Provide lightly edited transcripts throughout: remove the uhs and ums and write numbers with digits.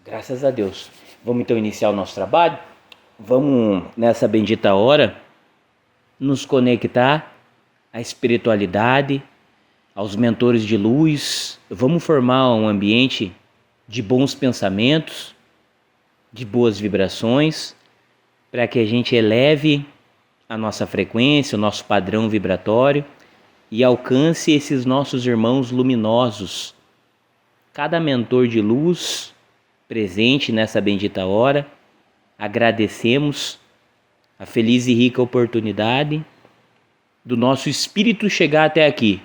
Graças a Deus. Vamos então iniciar o nosso trabalho? Vamos, nessa bendita hora, nos conectar à espiritualidade, aos mentores de luz. Vamos formar um ambiente de bons pensamentos, de boas vibrações, para que a gente eleve a nossa frequência, o nosso padrão vibratório e alcance esses nossos irmãos luminosos. Cada mentor de luz presente nessa bendita hora, agradecemos a feliz e rica oportunidade do nosso espírito chegar até aqui,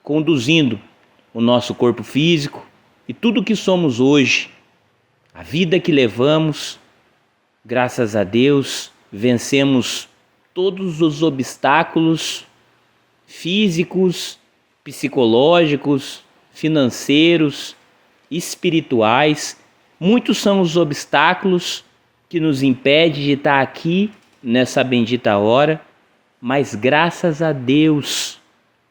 conduzindo o nosso corpo físico e tudo que somos hoje, a vida que levamos. Graças a Deus, vencemos todos os obstáculos físicos, psicológicos, financeiros, espirituais. Muitos são os obstáculos que nos impedem de estar aqui nessa bendita hora, mas graças a Deus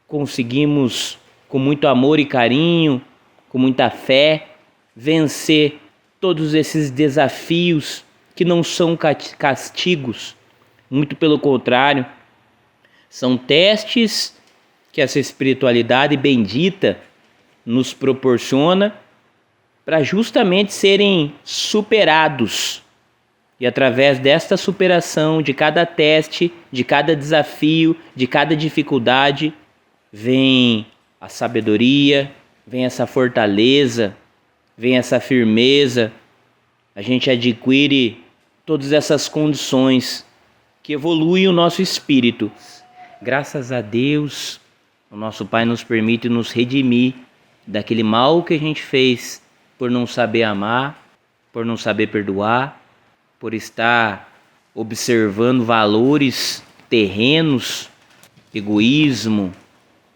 conseguimos, com muito amor e carinho, com muita fé, vencer todos esses desafios que não são castigos, muito pelo contrário, são testes que essa espiritualidade bendita nos proporciona para justamente serem superados. E através desta superação, de cada teste, de cada desafio, de cada dificuldade, vem a sabedoria, vem essa fortaleza, vem essa firmeza. A gente adquire todas essas condições que evoluem o nosso espírito. Graças a Deus, o nosso Pai nos permite nos redimir daquele mal que a gente fez por não saber amar, por não saber perdoar, por estar observando valores terrenos, egoísmo,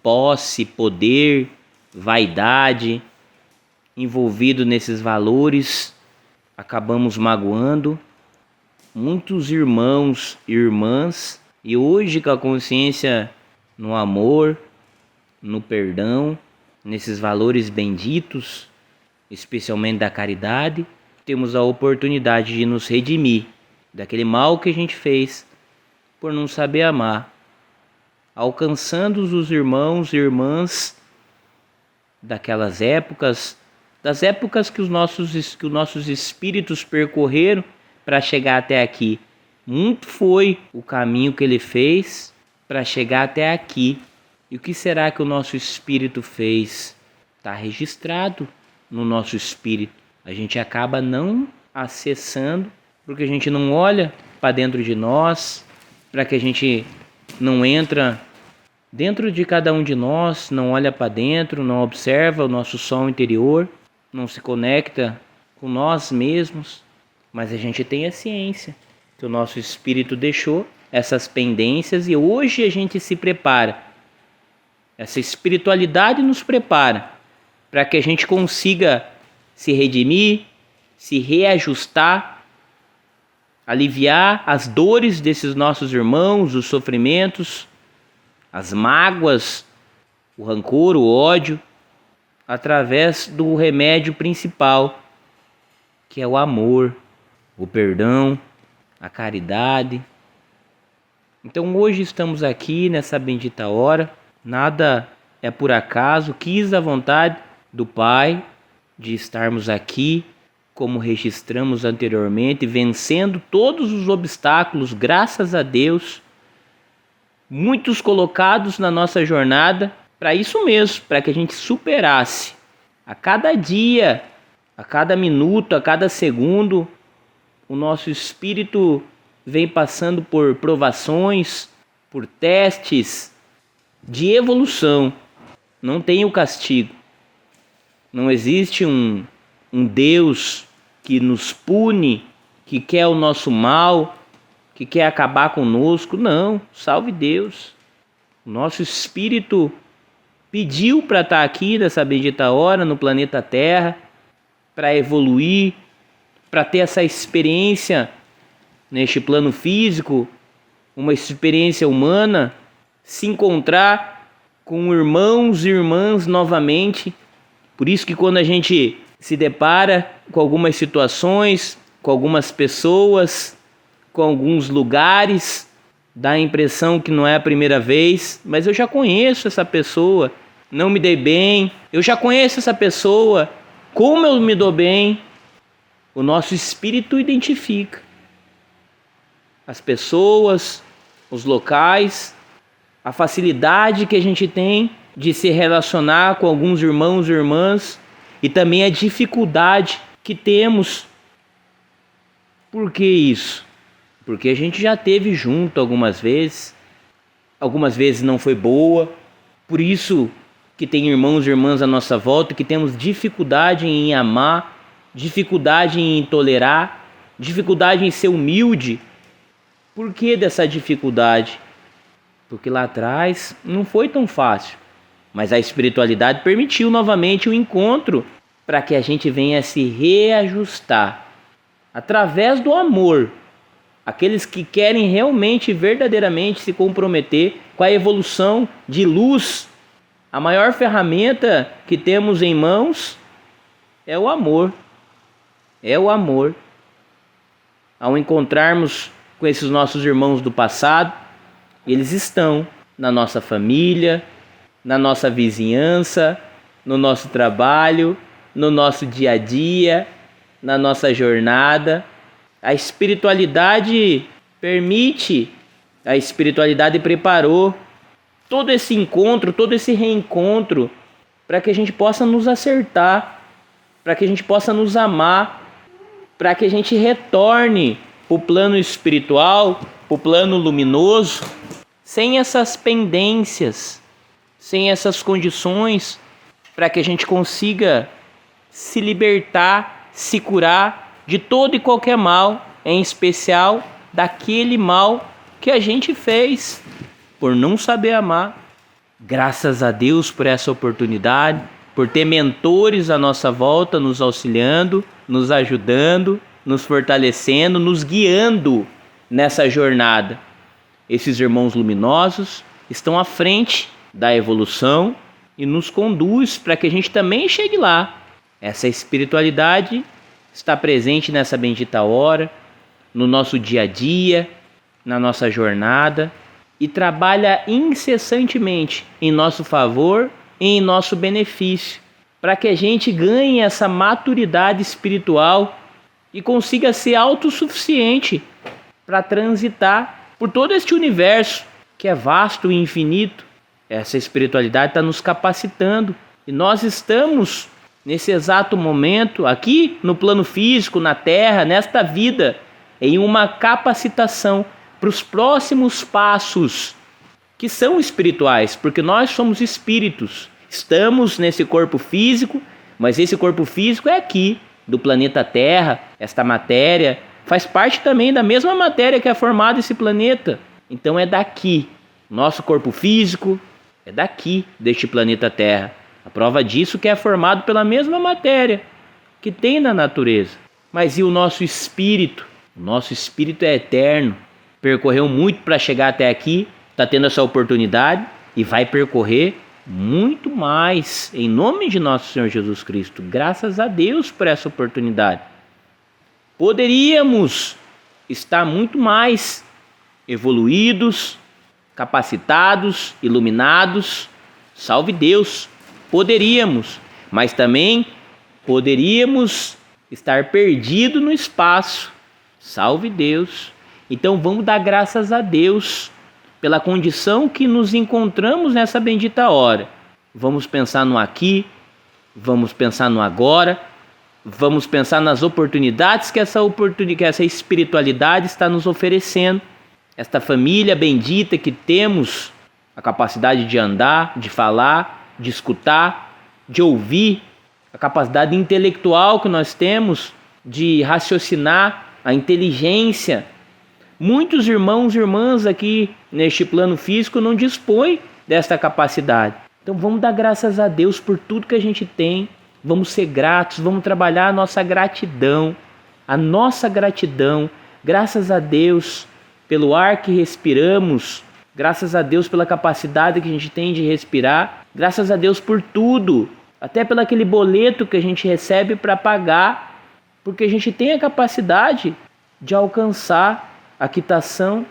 posse, poder, vaidade. Envolvido nesses valores, acabamos magoando muitos irmãos e irmãs, e hoje, com a consciência no amor, no perdão, nesses valores benditos, especialmente da caridade, temos a oportunidade de nos redimir daquele mal que a gente fez por não saber amar, alcançando os irmãos e irmãs daquelas épocas, das épocas que os nossos espíritos percorreram para chegar até aqui. Muito foi o caminho que ele fez para chegar até aqui. E o que será que o nosso espírito fez? Está registrado no nosso espírito. A gente acaba não acessando, porque a gente não olha para dentro de nós, para que a gente não entra dentro de cada um de nós, não olha para dentro, não observa o nosso som interior, não se conecta com nós mesmos. Mas a gente tem a ciência que o nosso espírito deixou essas pendências e hoje a gente se prepara. Essa espiritualidade nos prepara para que a gente consiga se redimir, se reajustar, aliviar as dores desses nossos irmãos, os sofrimentos, as mágoas, o rancor, o ódio, através do remédio principal, que é o amor, o perdão, a caridade. Então hoje estamos aqui nessa bendita hora, nada é por acaso, quis a vontade do Pai de estarmos aqui, como registramos anteriormente, vencendo todos os obstáculos, graças a Deus, muitos colocados na nossa jornada, para isso mesmo, para que a gente superasse a cada dia, a cada minuto, a cada segundo. O nosso espírito vem passando por provações, por testes de evolução. Não tem o castigo. Não existe um Deus que nos pune, que quer o nosso mal, que quer acabar conosco. Não, salve Deus. O nosso espírito pediu para estar aqui nessa bendita hora no planeta Terra, para evoluir, para ter essa experiência neste plano físico, uma experiência humana, se encontrar com irmãos e irmãs novamente. Por isso que quando a gente se depara com algumas situações, com algumas pessoas, com alguns lugares, dá a impressão que não é a primeira vez, mas eu já conheço essa pessoa, não me dei bem, eu já conheço essa pessoa, como eu me dou bem. O nosso espírito identifica as pessoas, os locais, a facilidade que a gente tem de se relacionar com alguns irmãos e irmãs e também a dificuldade que temos. Por que isso? Porque a gente já esteve junto algumas vezes não foi boa, por isso que tem irmãos e irmãs à nossa volta que temos dificuldade em amar, dificuldade em tolerar, dificuldade em ser humilde. Por que dessa dificuldade? Porque lá atrás não foi tão fácil, mas a espiritualidade permitiu novamente o encontro para que a gente venha se reajustar através do amor. Aqueles que querem realmente, verdadeiramente se comprometer com a evolução de luz, a maior ferramenta que temos em mãos é o amor. É o amor. Ao encontrarmos com esses nossos irmãos do passado, eles estão na nossa família, na nossa vizinhança, no nosso trabalho, no nosso dia a dia, na nossa jornada. A espiritualidade permite, a espiritualidade preparou todo esse encontro, todo esse reencontro para que a gente possa nos acertar, para que a gente possa nos amar, para que a gente retorne o plano espiritual, o plano luminoso, sem essas pendências, sem essas condições, para que a gente consiga se libertar, se curar de todo e qualquer mal, em especial daquele mal que a gente fez por não saber amar. Graças a Deus por essa oportunidade, por ter mentores à nossa volta, nos auxiliando, nos ajudando, nos fortalecendo, nos guiando nessa jornada. Esses irmãos luminosos estão à frente da evolução e nos conduz para que a gente também chegue lá. Essa espiritualidade está presente nessa bendita hora, no nosso dia a dia, na nossa jornada e trabalha incessantemente em nosso favor e em nosso benefício, para que a gente ganhe essa maturidade espiritual e consiga ser autossuficiente para transitar por todo este universo que é vasto e infinito. Essa espiritualidade está nos capacitando e nós estamos nesse exato momento aqui no plano físico, na Terra, nesta vida, em uma capacitação para os próximos passos que são espirituais, porque nós somos espíritos, estamos nesse corpo físico, mas esse corpo físico é aqui, do planeta Terra. Esta matéria faz parte também da mesma matéria que é formado esse planeta, então é daqui, nosso corpo físico é daqui, deste planeta Terra. A prova disso que é formado pela mesma matéria que tem na natureza. Mas e o nosso espírito? O nosso espírito é eterno, percorreu muito para chegar até aqui, está tendo essa oportunidade e vai percorrer muito mais, em nome de nosso Senhor Jesus Cristo. Graças a Deus por essa oportunidade. Poderíamos estar muito mais evoluídos, capacitados, iluminados, salve Deus. Poderíamos, mas também poderíamos estar perdidos no espaço, salve Deus. Então vamos dar graças a Deus pela condição que nos encontramos nessa bendita hora. Vamos pensar no aqui, vamos pensar no agora, vamos pensar nas oportunidades que essa espiritualidade está nos oferecendo. Esta família bendita que temos a capacidade de andar, de falar, de escutar, de ouvir, a capacidade intelectual que nós temos de raciocinar, a inteligência. Muitos irmãos e irmãs aqui neste plano físico não dispõem desta capacidade. Então vamos dar graças a Deus por tudo que a gente tem, vamos ser gratos, vamos trabalhar a nossa gratidão, graças a Deus pelo ar que respiramos, graças a Deus pela capacidade que a gente tem de respirar, graças a Deus por tudo até pelo aquele boleto que a gente recebe para pagar, porque a gente tem a capacidade de alcançar a quitação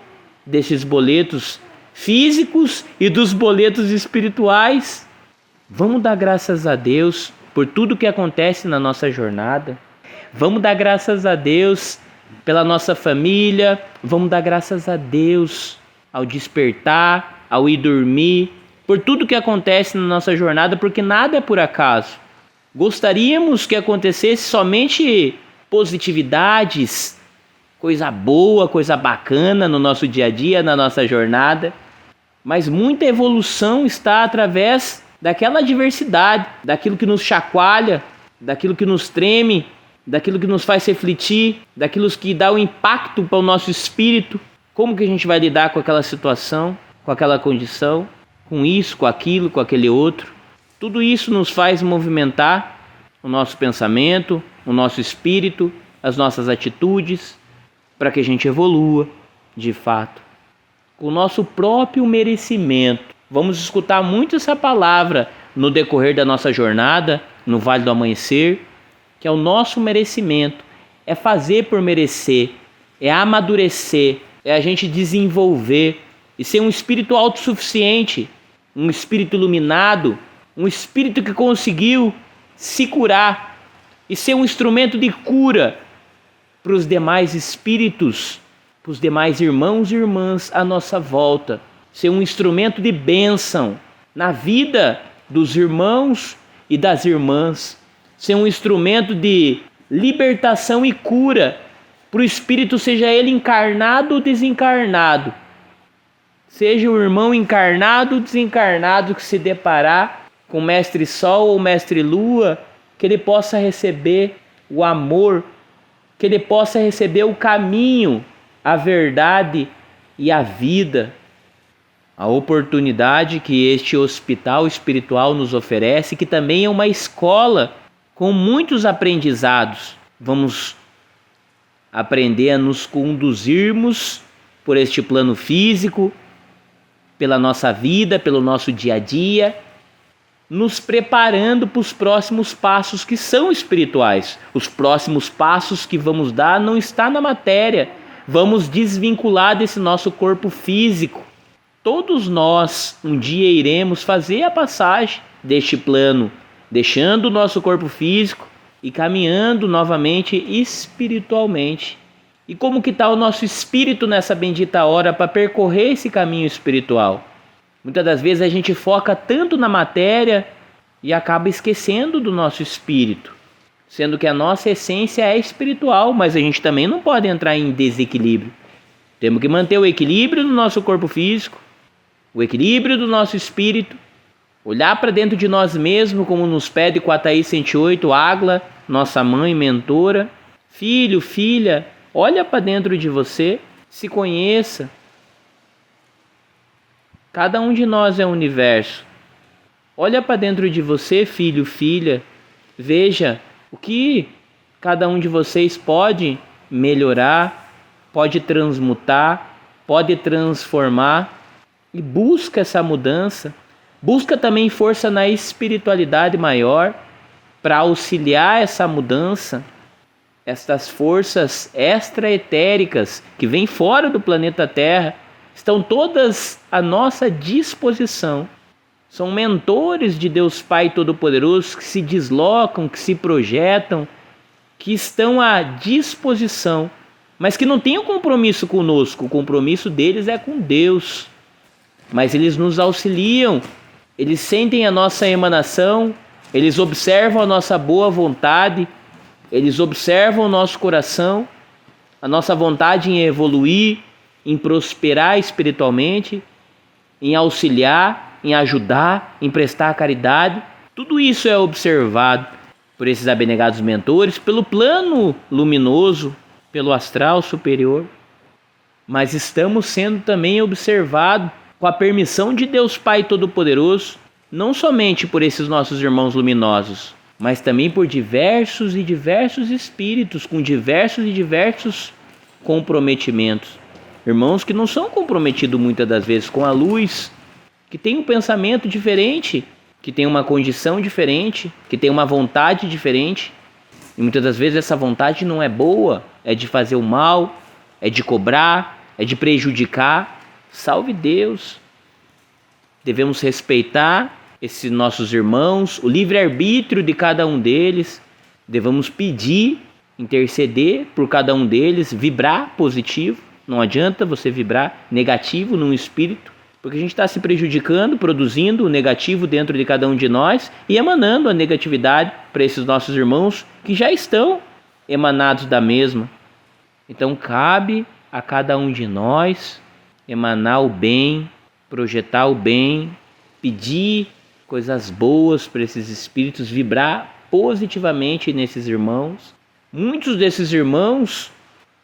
desses boletos físicos e dos boletos espirituais. Vamos dar graças a Deus por tudo que acontece na nossa jornada. Vamos dar graças a Deus pela nossa família. Vamos dar graças a Deus ao despertar, ao ir dormir, por tudo que acontece na nossa jornada, porque nada é por acaso. Gostaríamos que acontecesse somente positividades, coisa boa, coisa bacana no nosso dia a dia, na nossa jornada, mas muita evolução está através daquela adversidade, daquilo que nos chacoalha, daquilo que nos treme, daquilo que nos faz refletir, daquilo que dá o impacto para o nosso espírito. Como que a gente vai lidar com aquela situação, com aquela condição, com isso, com aquilo, com aquele outro? Tudo isso nos faz movimentar o nosso pensamento, o nosso espírito, as nossas atitudes, para que a gente evolua, de fato, com o nosso próprio merecimento. Vamos escutar muito essa palavra no decorrer da nossa jornada, no Vale do Amanhecer, que é o nosso merecimento, é fazer por merecer, é amadurecer, é a gente desenvolver e ser um espírito autossuficiente, um espírito iluminado, um espírito que conseguiu se curar e ser um instrumento de cura para os demais espíritos, para os demais irmãos e irmãs à nossa volta, ser um instrumento de bênção na vida dos irmãos e das irmãs, ser um instrumento de libertação e cura para o espírito, seja ele encarnado ou desencarnado, seja o irmão encarnado ou desencarnado que se deparar com o Mestre Sol ou Mestre Lua, que ele possa receber o amor, que ele possa receber o caminho, a verdade e a vida. A oportunidade que este hospital espiritual nos oferece, que também é uma escola com muitos aprendizados. Vamos aprender a nos conduzirmos por este plano físico, pela nossa vida, pelo nosso dia a dia, nos preparando para os próximos passos que são espirituais. Os próximos passos que vamos dar não está na matéria. Vamos desvincular desse nosso corpo físico. Todos nós um dia iremos fazer a passagem deste plano, deixando o nosso corpo físico e caminhando novamente espiritualmente. E como que está o nosso espírito nessa bendita hora para percorrer esse caminho espiritual? Muitas das vezes a gente foca tanto na matéria e acaba esquecendo do nosso espírito, sendo que a nossa essência é espiritual, mas a gente também não pode entrar em desequilíbrio. Temos que manter o equilíbrio do nosso corpo físico, o equilíbrio do nosso espírito, olhar para dentro de nós mesmos, como nos pede Quataí 108, Ágla, nossa mãe mentora. Filho, filha, olha para dentro de você, se conheça. Cada um de nós é um universo. Olha para dentro de você, filho, filha. Veja o que cada um de vocês pode melhorar, pode transmutar, pode transformar. E busca essa mudança. Busca também força na espiritualidade maior para auxiliar essa mudança. Estas forças extraetéricas que vêm fora do planeta Terra estão todas à nossa disposição. São mentores de Deus Pai Todo-Poderoso que se deslocam, que se projetam, que estão à disposição, mas que não têm um compromisso conosco. O compromisso deles é com Deus. Mas eles nos auxiliam, eles sentem a nossa emanação, eles observam a nossa boa vontade, eles observam o nosso coração, a nossa vontade em evoluir, em prosperar espiritualmente, em auxiliar, em ajudar, em prestar caridade. Tudo isso é observado por esses abnegados mentores, pelo plano luminoso, pelo astral superior. Mas estamos sendo também observados com a permissão de Deus Pai Todo-Poderoso, não somente por esses nossos irmãos luminosos, mas também por diversos e diversos espíritos, com diversos e diversos comprometimentos. Irmãos que não são comprometidos muitas das vezes com a luz, que têm um pensamento diferente que tem uma condição diferente, que tem uma vontade diferente. E muitas das vezes essa vontade não é boa, é de fazer o mal, é de cobrar, é de prejudicar. Salve Deus! Devemos respeitar esses nossos irmãos, o livre-arbítrio de cada um deles. Devemos pedir, interceder por cada um deles, vibrar positivo. Não adianta você vibrar negativo num espírito, porque a gente está se prejudicando, produzindo o negativo dentro de cada um de nós e emanando a negatividade para esses nossos irmãos que já estão emanados da mesma. Então cabe a cada um de nós emanar o bem, projetar o bem, pedir coisas boas para esses espíritos, vibrar positivamente nesses irmãos. Muitos desses irmãos,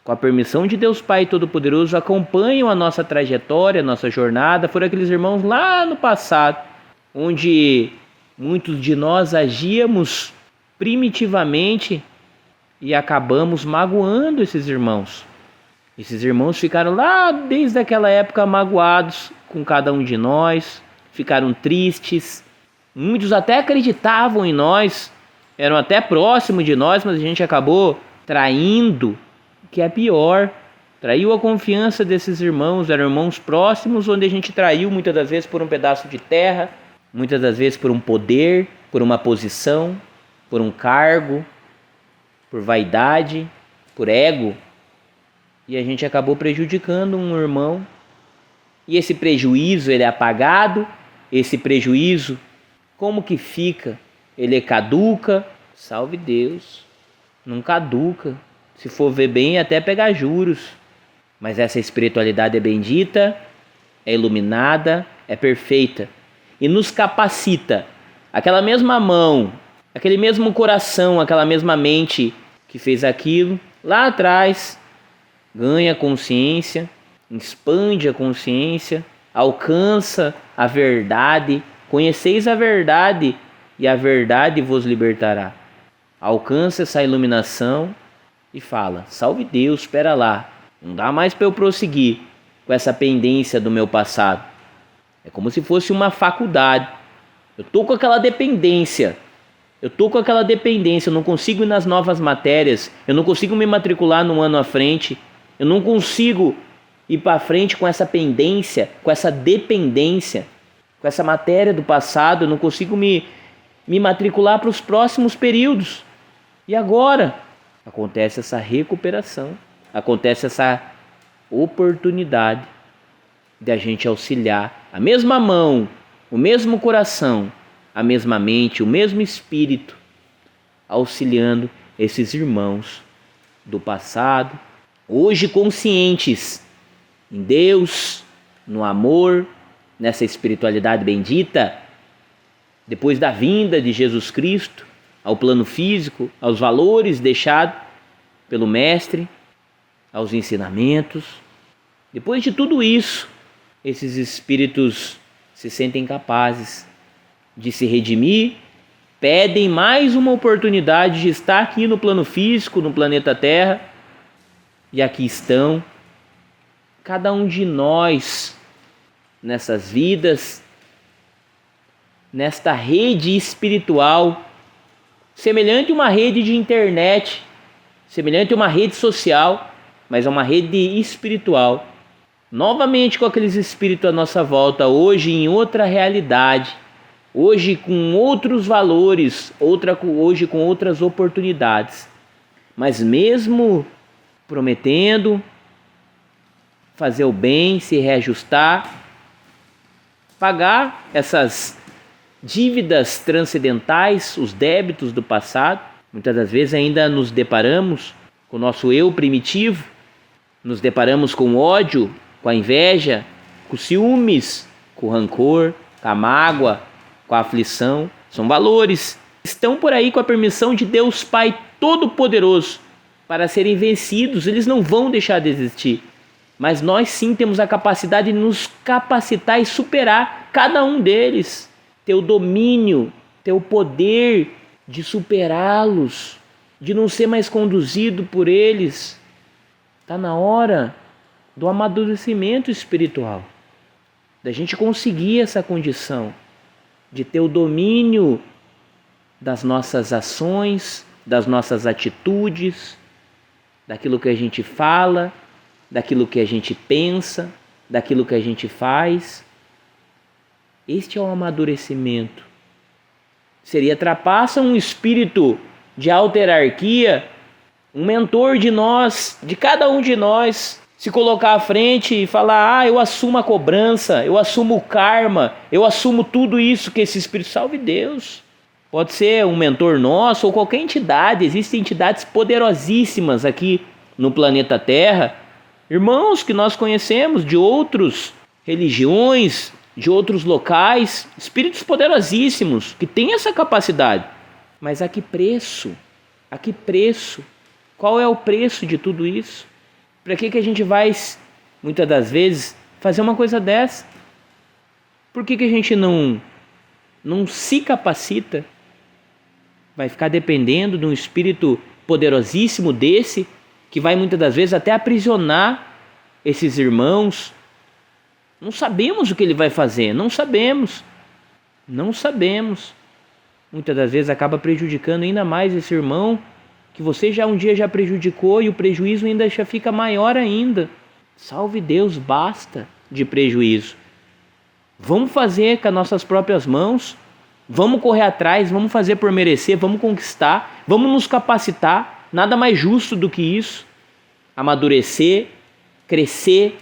com a permissão de Deus Pai Todo-Poderoso, acompanham a nossa trajetória, a nossa jornada. Foram aqueles irmãos lá no passado, onde muitos de nós agíamos primitivamente e acabamos magoando esses irmãos. Esses irmãos ficaram lá desde aquela época magoados com cada um de nós, ficaram tristes. Muitos até acreditavam em nós, eram até próximos de nós, mas a gente acabou traindo, que é pior. Traiu a confiança desses irmãos, eram irmãos próximos, onde a gente traiu muitas das vezes por um pedaço de terra, muitas das vezes por um poder, por uma posição, por um cargo, por vaidade, por ego. E a gente acabou prejudicando um irmão. E esse prejuízo, ele é apagado. Esse prejuízo, como que fica? Ele caduca? Salve Deus. Não caduca. Se for ver bem, até pegar juros. Mas essa espiritualidade é bendita, é iluminada, é perfeita. E nos capacita. Aquela mesma mão, aquele mesmo coração, aquela mesma mente que fez aquilo, lá atrás, ganha consciência, expande a consciência, alcança a verdade. Conheceis a verdade e a verdade vos libertará. Alcança essa iluminação e fala: salve Deus, espera lá, não dá mais para eu prosseguir com essa pendência do meu passado. É como se fosse uma faculdade. Eu tô com aquela dependência. Eu não consigo ir nas novas matérias, eu não consigo me matricular no ano à frente. Eu não consigo ir para frente com essa pendência, com essa dependência, com essa matéria do passado. Eu não consigo me matricular para os próximos períodos. E agora acontece essa recuperação, acontece essa oportunidade de a gente auxiliar a mesma mão, o mesmo coração, a mesma mente, o mesmo espírito, auxiliando esses irmãos do passado, hoje conscientes em Deus, no amor, nessa espiritualidade bendita, depois da vinda de Jesus Cristo ao plano físico, aos valores deixados pelo Mestre, aos ensinamentos. Depois de tudo isso, esses espíritos se sentem capazes de se redimir, pedem mais uma oportunidade de estar aqui no plano físico, no planeta Terra. E aqui estão, cada um de nós, nessas vidas, nesta rede espiritual, semelhante a uma rede de internet, semelhante a uma rede social, mas é uma rede espiritual. Novamente com aqueles espíritos à nossa volta, hoje em outra realidade, hoje com outros valores, hoje com outras oportunidades. Mas mesmo prometendo fazer o bem, se reajustar, pagar essas dívidas transcendentais, os débitos do passado. Muitas das vezes ainda nos deparamos com o nosso eu primitivo, nos deparamos com ódio, com a inveja, com ciúmes, com o rancor, com a mágoa, com a aflição. São valores que estão por aí com a permissão de Deus Pai Todo-Poderoso para serem vencidos. Eles não vão deixar de existir, mas nós sim temos a capacidade de nos capacitar e superar cada um deles, ter o domínio, ter o poder de superá-los, de não ser mais conduzido por eles. Está na hora do amadurecimento espiritual, da gente conseguir essa condição de ter o domínio das nossas ações, das nossas atitudes, daquilo que a gente fala, daquilo que a gente pensa, daquilo que a gente faz. Este é o amadurecimento. Seria trapaça um espírito de alta hierarquia, um mentor de nós, de cada um de nós, se colocar à frente e falar: eu assumo a cobrança, eu assumo o karma, eu assumo tudo isso que esse espírito, salve Deus. Pode ser um mentor nosso ou qualquer entidade. Existem entidades poderosíssimas aqui no planeta Terra, irmãos que nós conhecemos de outras religiões, de outros locais, espíritos poderosíssimos que têm essa capacidade. Mas a que preço? A que preço? Qual é o preço de tudo isso? Para que a gente vai, muitas das vezes, fazer uma coisa dessa? Por que a gente não se capacita? Vai ficar dependendo de um espírito poderosíssimo desse, que vai muitas das vezes até aprisionar esses irmãos. Não sabemos o que ele vai fazer, não sabemos. Muitas das vezes acaba prejudicando ainda mais esse irmão, que você já um dia já prejudicou, e o prejuízo ainda já fica maior ainda. Salve Deus, basta de prejuízo. Vamos fazer com as nossas próprias mãos, vamos correr atrás, vamos fazer por merecer, vamos conquistar, vamos nos capacitar. Nada mais justo do que isso. Amadurecer, crescer,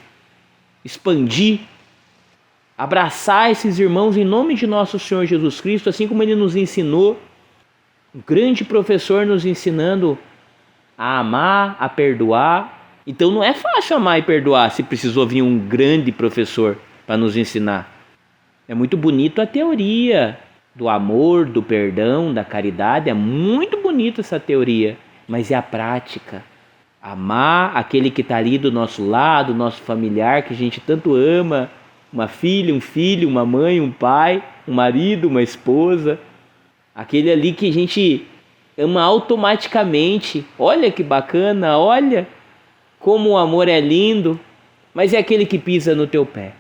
expandir, abraçar esses irmãos em nome de nosso Senhor Jesus Cristo, assim como Ele nos ensinou. Um grande professor nos ensinando a amar, a perdoar. Então não é fácil amar e perdoar se precisou vir um grande professor para nos ensinar. É muito bonito a teoria do amor, do perdão, da caridade. É muito bonita essa teoria, mas é a prática. Amar aquele que está ali do nosso lado, nosso familiar, que a gente tanto ama. Uma filha, um filho, uma mãe, um pai, um marido, uma esposa. Aquele ali que a gente ama automaticamente. Olha que bacana, olha como o amor é lindo. Mas é aquele que pisa no teu pé.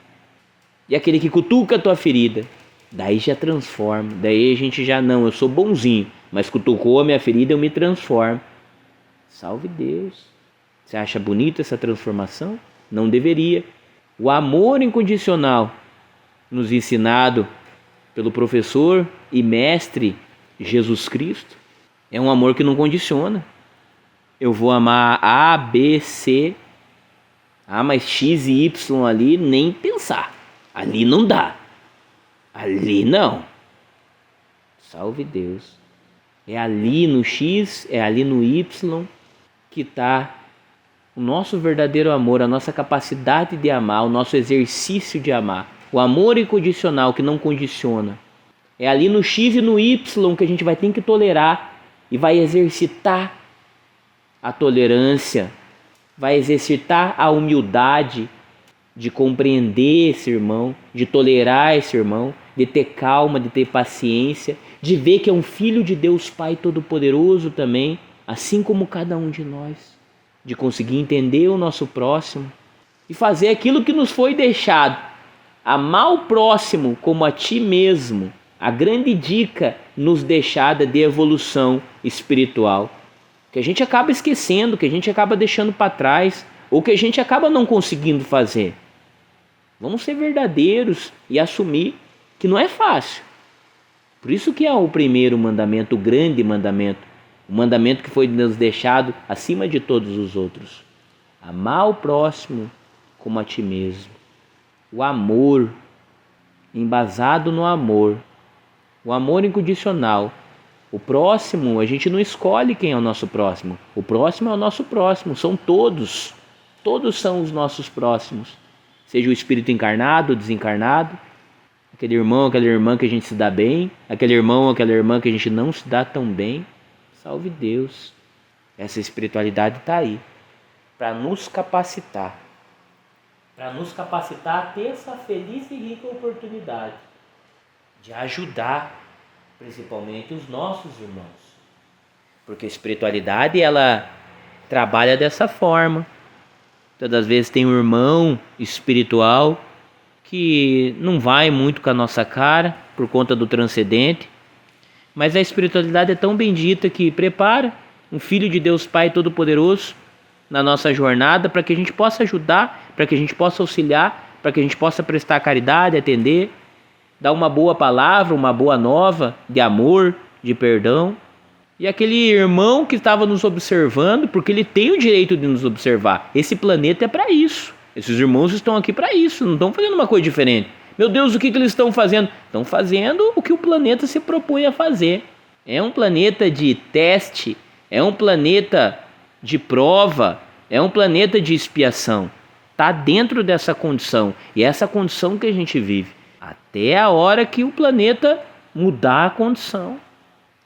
E aquele que cutuca a tua ferida. Daí já transforma. Daí a gente já não, eu sou bonzinho, mas cutucou a minha ferida, eu me transformo. Salve Deus. Você acha bonita essa transformação? Não deveria. O amor incondicional nos ensinado pelo professor e mestre Jesus Cristo é um amor que não condiciona. Eu vou amar A, B, C, mas X e Y ali, nem pensar. Ali não dá. Ali não. Salve Deus. É ali no X, é ali no Y que está o nosso verdadeiro amor, a nossa capacidade de amar, o nosso exercício de amar. O amor incondicional que não condiciona. É ali no X e no Y que a gente vai ter que tolerar e vai exercitar a tolerância, vai exercitar a humildade de compreender esse irmão, de tolerar esse irmão, de ter calma, de ter paciência, de ver que é um filho de Deus Pai Todo-Poderoso também, assim como cada um de nós, de conseguir entender o nosso próximo e fazer aquilo que nos foi deixado, amar o próximo como a ti mesmo, a grande dica nos deixada de evolução espiritual, que a gente acaba esquecendo, que a gente acaba deixando para trás, ou que a gente acaba não conseguindo fazer. Vamos ser verdadeiros e assumir que não é fácil. Por isso que é o primeiro mandamento, o grande mandamento, o mandamento que foi nos deixado acima de todos os outros. Amar o próximo como a ti mesmo. O amor, embasado no amor. O amor incondicional. O próximo, a gente não escolhe quem é o nosso próximo. O próximo é o nosso próximo, são todos. Todos são os nossos próximos. Seja o espírito encarnado ou desencarnado, aquele irmão, aquela irmã que a gente se dá bem, aquele irmão, aquela irmã que a gente não se dá tão bem. Salve Deus. Essa espiritualidade está aí para nos capacitar. Para nos capacitar a ter essa feliz e rica oportunidade de ajudar principalmente os nossos irmãos. Porque a espiritualidade, ela trabalha dessa forma. Todas as vezes tem um irmão espiritual que não vai muito com a nossa cara, por conta do transcendente, mas a espiritualidade é tão bendita que prepara um Filho de Deus Pai Todo-Poderoso na nossa jornada para que a gente possa ajudar, para que a gente possa auxiliar, para que a gente possa prestar caridade, atender, dar uma boa palavra, uma boa nova de amor, de perdão. E aquele irmão que estava nos observando, porque ele tem o direito de nos observar. Esse planeta é para isso. Esses irmãos estão aqui para isso, não estão fazendo uma coisa diferente. Meu Deus, o que eles estão fazendo? Estão fazendo o que o planeta se propõe a fazer. É um planeta de teste, é um planeta de prova, é um planeta de expiação. Está dentro dessa condição, e é essa condição que a gente vive. Até a hora que o planeta mudar a condição.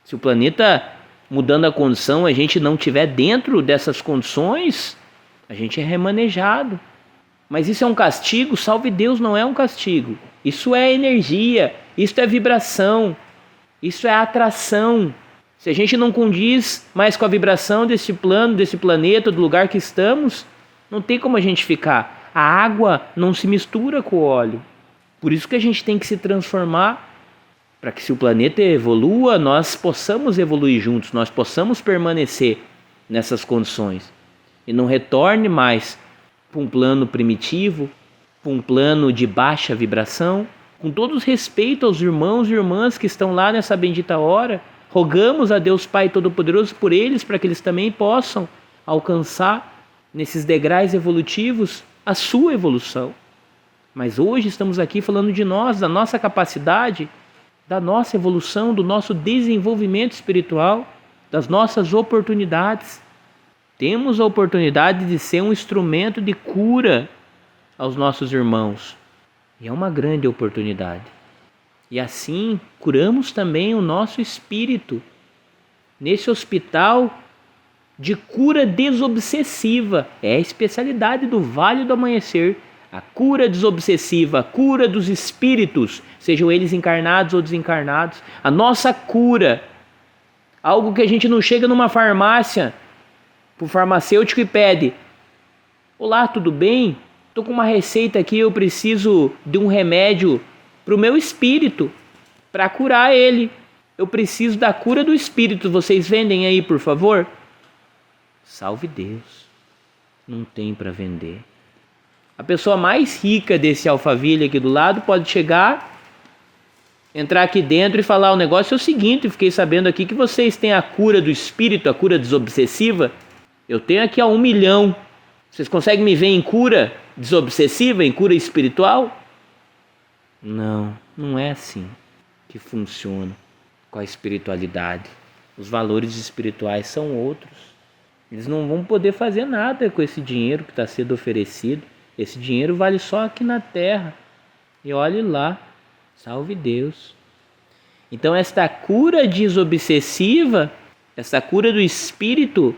Se o planeta mudando a condição, a gente não estiver dentro dessas condições, a gente é remanejado. Mas isso é um castigo? Salve Deus, não é um castigo. Isso é energia, isso é vibração, isso é atração. Se a gente não condiz mais com a vibração desse plano, desse planeta, do lugar que estamos, não tem como a gente ficar. A água não se mistura com o óleo. Por isso que a gente tem que se transformar, para que se o planeta evolua, nós possamos evoluir juntos, nós possamos permanecer nessas condições. E não retorne mais para um plano primitivo, para um plano de baixa vibração. Com todo respeito aos irmãos e irmãs que estão lá nessa bendita hora, rogamos a Deus Pai Todo-Poderoso por eles, para que eles também possam alcançar, nesses degraus evolutivos, a sua evolução. Mas hoje estamos aqui falando de nós, da nossa capacidade, da nossa evolução, do nosso desenvolvimento espiritual, das nossas oportunidades. Temos a oportunidade de ser um instrumento de cura aos nossos irmãos. E é uma grande oportunidade. E assim curamos também o nosso espírito. Nesse hospital de cura desobsessiva. É a especialidade do Vale do Amanhecer. A cura desobsessiva, a cura dos espíritos, sejam eles encarnados ou desencarnados. A nossa cura, algo que a gente não chega numa farmácia, para o farmacêutico e pede: olá, tudo bem? Estou com uma receita aqui, eu preciso de um remédio para o meu espírito, para curar ele. Eu preciso da cura do espírito, vocês vendem aí, por favor? Salve Deus, não tem para vender. A pessoa mais rica desse Alphaville aqui do lado pode chegar, entrar aqui dentro e falar: o negócio é o seguinte, fiquei sabendo aqui que vocês têm a cura do espírito, a cura desobsessiva. Eu tenho aqui 1 milhão. Vocês conseguem me ver em cura desobsessiva, em cura espiritual? Não, não é assim que funciona com a espiritualidade. Os valores espirituais são outros. Eles não vão poder fazer nada com esse dinheiro que está sendo oferecido. Esse dinheiro vale só aqui na terra. E olhe lá, salve Deus. Então esta cura desobsessiva, essa cura do espírito,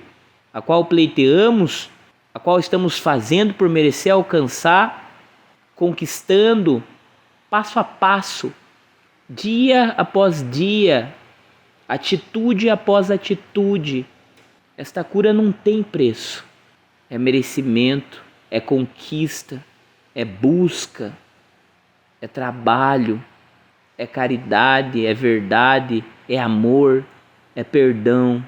a qual pleiteamos, a qual estamos fazendo por merecer alcançar, conquistando, passo a passo, dia após dia, atitude após atitude. Esta cura não tem preço. É merecimento, é conquista, é busca, é trabalho, é caridade, é verdade, é amor, é perdão.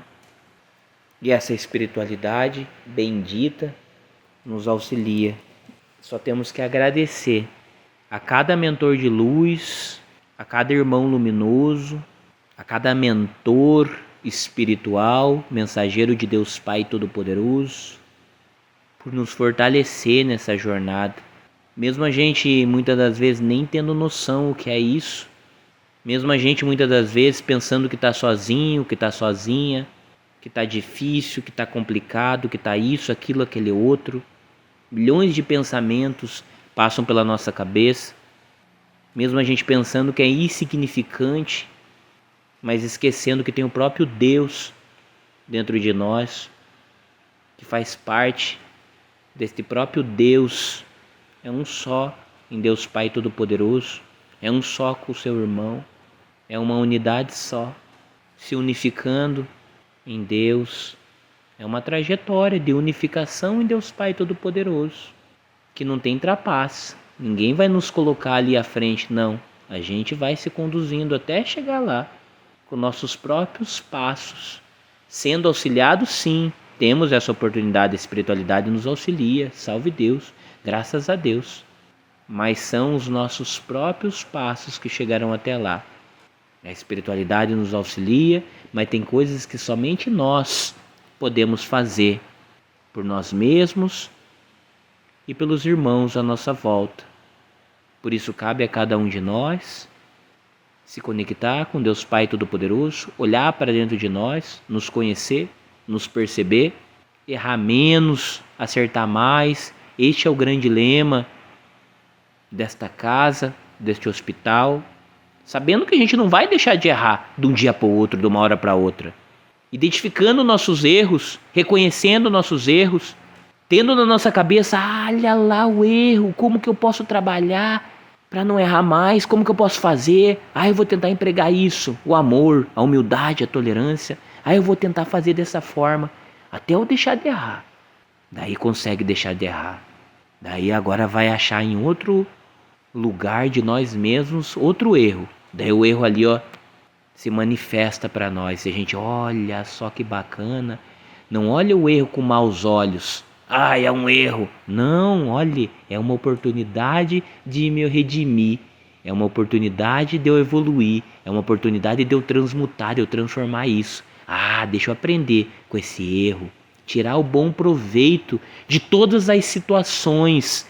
E essa espiritualidade bendita nos auxilia. Só temos que agradecer a cada mentor de luz, a cada irmão luminoso, a cada mentor espiritual, mensageiro de Deus Pai Todo-Poderoso, por nos fortalecer nessa jornada. Mesmo a gente muitas das vezes nem tendo noção o que é isso, mesmo a gente muitas das vezes pensando que está sozinho, que está sozinha, que está difícil, que está complicado, que está isso, aquilo, aquele outro. Milhões de pensamentos passam pela nossa cabeça, mesmo a gente pensando que é insignificante, mas esquecendo que tem o próprio Deus dentro de nós, que faz parte deste próprio Deus. É um só em Deus Pai Todo-Poderoso, é um só com o seu irmão, é uma unidade só, se unificando em Deus. É uma trajetória de unificação em Deus Pai Todo-Poderoso, que não tem trapaça. Ninguém vai nos colocar ali à frente, não. A gente vai se conduzindo até chegar lá, com nossos próprios passos, sendo auxiliados, sim. Temos essa oportunidade, a espiritualidade nos auxilia, salve Deus, graças a Deus. Mas são os nossos próprios passos que chegarão até lá. A espiritualidade nos auxilia, mas tem coisas que somente nós podemos fazer por nós mesmos e pelos irmãos à nossa volta. Por isso cabe a cada um de nós se conectar com Deus Pai Todo-Poderoso, olhar para dentro de nós, nos conhecer, nos perceber, errar menos, acertar mais. Este é o grande lema desta casa, deste hospital, sabendo que a gente não vai deixar de errar de um dia para o outro, de uma hora para outra. Identificando nossos erros, reconhecendo nossos erros, tendo na nossa cabeça, olha lá o erro, como que eu posso trabalhar para não errar mais, como que eu posso fazer? Eu vou tentar empregar isso, o amor, a humildade, a tolerância. Eu vou tentar fazer dessa forma, até eu deixar de errar. Daí consegue deixar de errar. Daí agora vai achar em outro lugar de nós mesmos outro erro. Daí o erro ali, se manifesta para nós. E a gente, olha só que bacana. Não olha o erro com maus olhos. É um erro. Não, olhe, é uma oportunidade de me redimir. É uma oportunidade de eu evoluir. É uma oportunidade de eu transmutar, de eu transformar isso. Deixa eu aprender com esse erro. Tirar o bom proveito de todas as situações.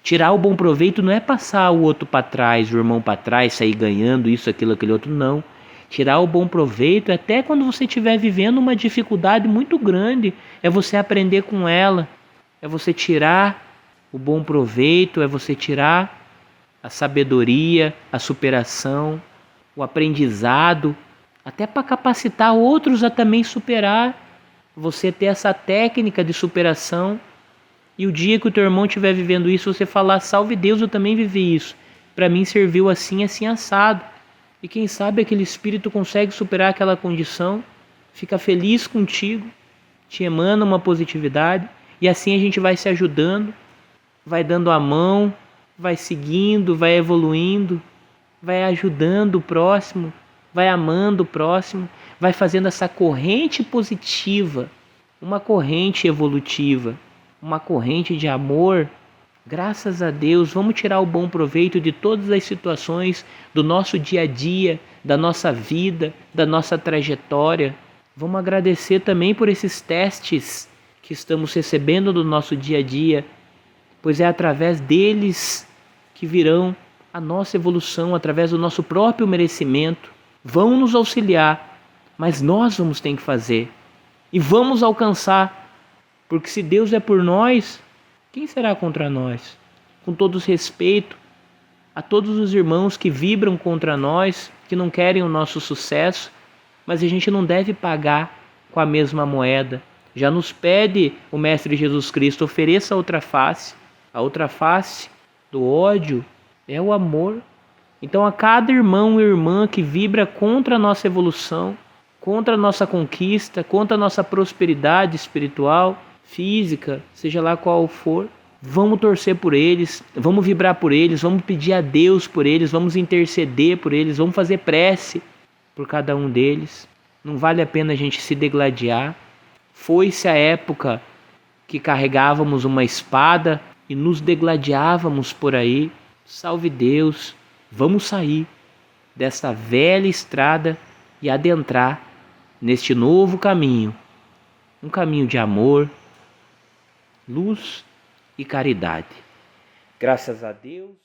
Tirar o bom proveito não é passar o outro para trás, o irmão para trás, sair ganhando isso, aquilo, aquele outro, não. Tirar o bom proveito até quando você estiver vivendo uma dificuldade muito grande, é você aprender com ela, é você tirar o bom proveito, é você tirar a sabedoria, a superação, o aprendizado, até para capacitar outros a também superar, você ter essa técnica de superação. E o dia que o teu irmão estiver vivendo isso, você falar, salve Deus, eu também vivi isso. Para mim serviu assim, assim, assado. E quem sabe aquele espírito consegue superar aquela condição, fica feliz contigo, te emana uma positividade. E assim a gente vai se ajudando, vai dando a mão, vai seguindo, vai evoluindo, vai ajudando o próximo, vai amando o próximo, vai fazendo essa corrente positiva, uma corrente evolutiva. Uma corrente de amor. Graças a Deus, vamos tirar o bom proveito de todas as situações do nosso dia a dia, da nossa vida, da nossa trajetória. Vamos agradecer também por esses testes que estamos recebendo do nosso dia a dia, pois é através deles que virão a nossa evolução, através do nosso próprio merecimento. Vão nos auxiliar, mas nós vamos ter que fazer e vamos alcançar. Porque se Deus é por nós, quem será contra nós? Com todo respeito a todos os irmãos que vibram contra nós, que não querem o nosso sucesso, mas a gente não deve pagar com a mesma moeda. Já nos pede o Mestre Jesus Cristo, ofereça a outra face. A outra face do ódio é o amor. Então a cada irmão e irmã que vibra contra a nossa evolução, contra a nossa conquista, contra a nossa prosperidade espiritual, física, seja lá qual for, vamos torcer por eles, vamos vibrar por eles, vamos pedir a Deus por eles, vamos interceder por eles, vamos fazer prece por cada um deles. Não vale a pena a gente se degladiar. Foi-se a época que carregávamos uma espada e nos degladiávamos por aí. Salve Deus, vamos sair dessa velha estrada e adentrar neste novo caminho, um caminho de amor, luz e caridade. Graças a Deus.